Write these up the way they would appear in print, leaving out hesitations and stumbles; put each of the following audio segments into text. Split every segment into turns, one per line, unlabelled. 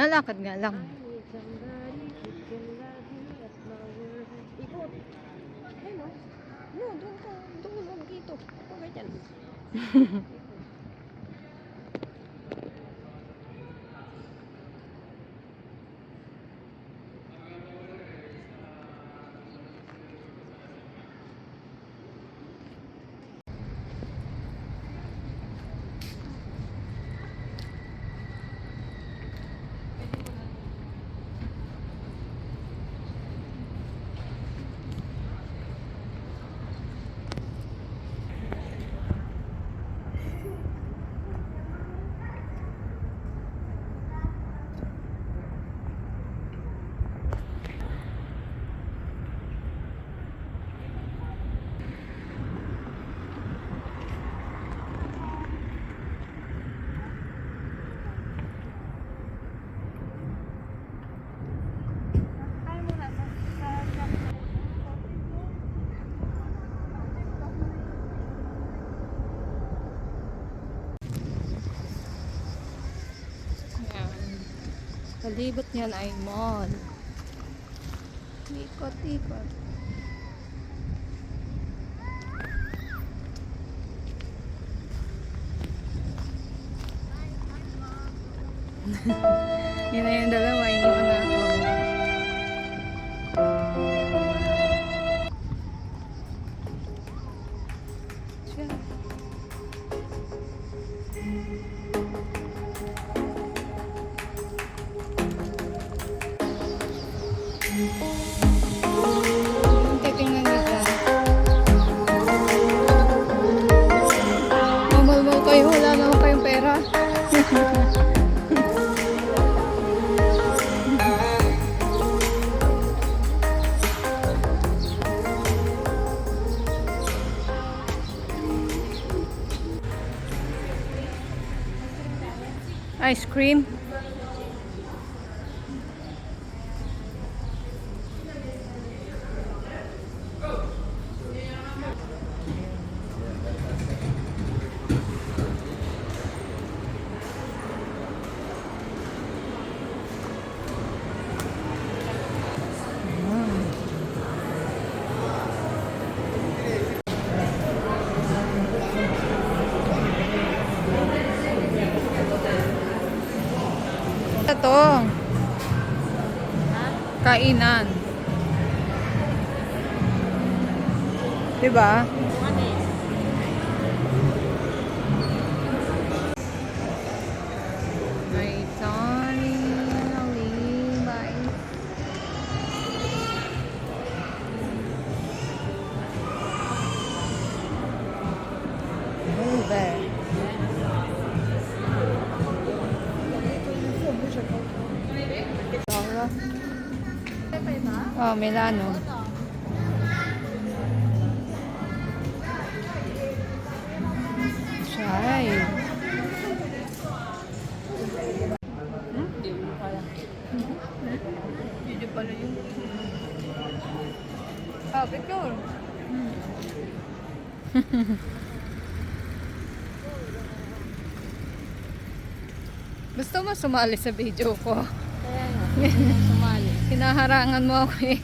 Nalakad nga lang.
Ikot. Ayun o. No, doon ka. Doon mo dito. Huwag dyan.
Palibot niyan ay mall. Ikot-ikot. Yun na yung dalawa, iniwan na ako. Siya. Titingnan nyo dyan. Mamalmal kayo, wala naman kayong pera. Ice cream. Ito. Kainan. Diba? May Tony Nalibay. Over. Oh, Milano. Shy. Hindi pala yun. Ah, picture. Gusto mo sumali sa video ko?
Kaya nga. Sumali.
Hinaharangan mo ako eh.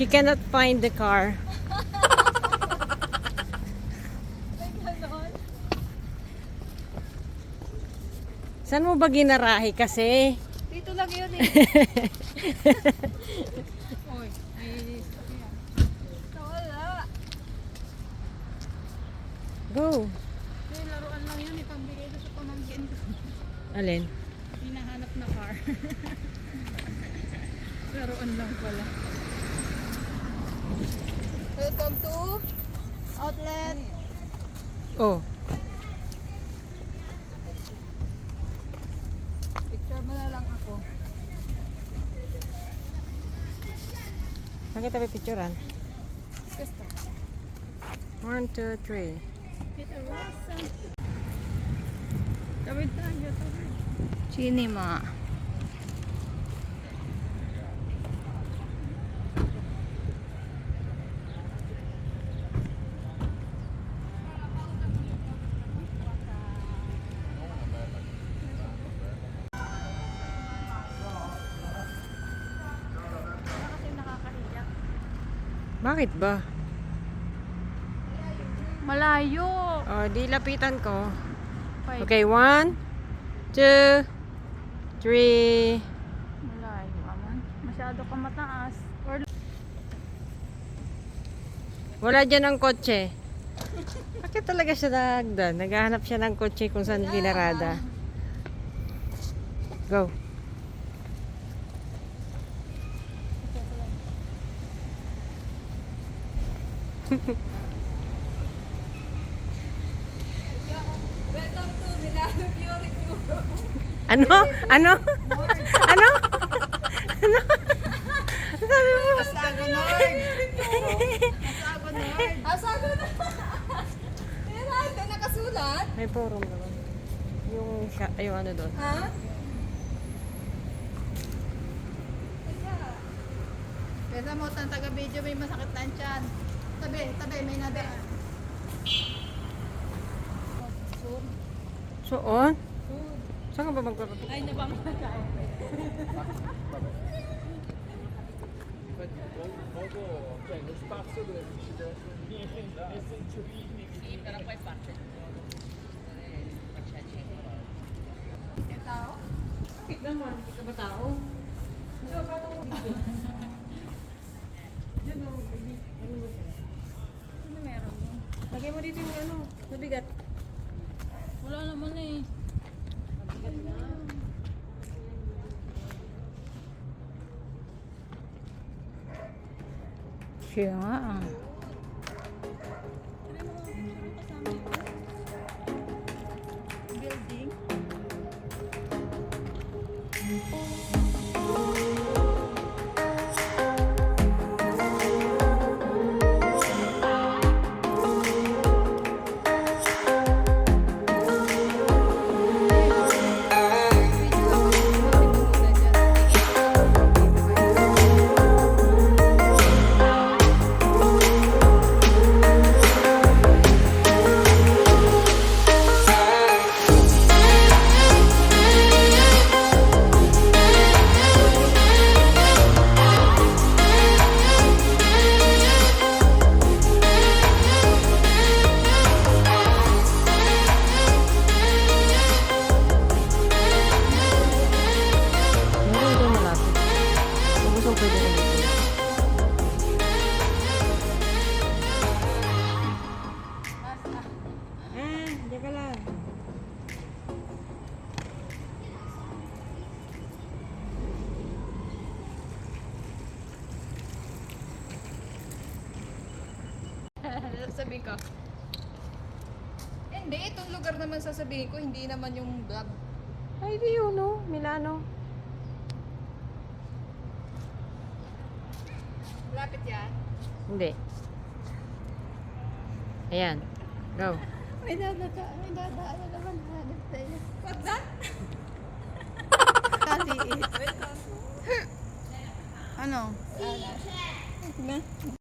She cannot find the car. Saan mo ba ginarahe kasi?
Dito lang yun eh. Oy, ay stop yan. Wala.
Go.
May laruan lang yun, ipambigay doon sa pamangkin ko.
Alin?
Hinahanap na car. Laruan lang pala. Welcome to outlet.
Oh.
Nakita ba picturean?
Gusto.
1, 2, 3.
Kita rasa. Tawid tayo, tawid.
Cinema.
Kasi nakakahiya.
Bakit ba?
Malayo.
Oh, di lapitan ko.
Five.
Okay, 1, 2, 3.
Malayo naman. Masyado ka mataas. Or
Wala dyan ang kotse. Bakit talaga siya nagdan? Naghahanap siya ng kotse kung saan pinarada. Go. Ano? Ano? Ano? Ano? Sabi mo?
Assago Nord. Assago Nord. Assago Nord. Pero ito nakasulat.
May forum naman. Yung ano doon.
Ha? Pesa mo, ang taga-video may masakit na ang tiyan. Tabi, may nadaan.
So, on? Saan ka ba magpapapit?
ay nabangga.
Bakit naman? Hindi ka ba tao?
Ano meron mo?
Lagay mo dito yung ano, mabigat.
Wala naman eh.
Siya nga.
Building.
Meron doon malapit. Kung gusto pwede na dito. Diyan ka lang.
Sabihin ko. Hindi, itong lugar naman sasabihin ko, hindi naman yung vlog.
Ay, di yun, no? Milano.
Lapit yan.
Hindi. Ayan. Go.
May dadaan na naman. Hanap tayo.
What's that?
Kasi
Ano?
Sige.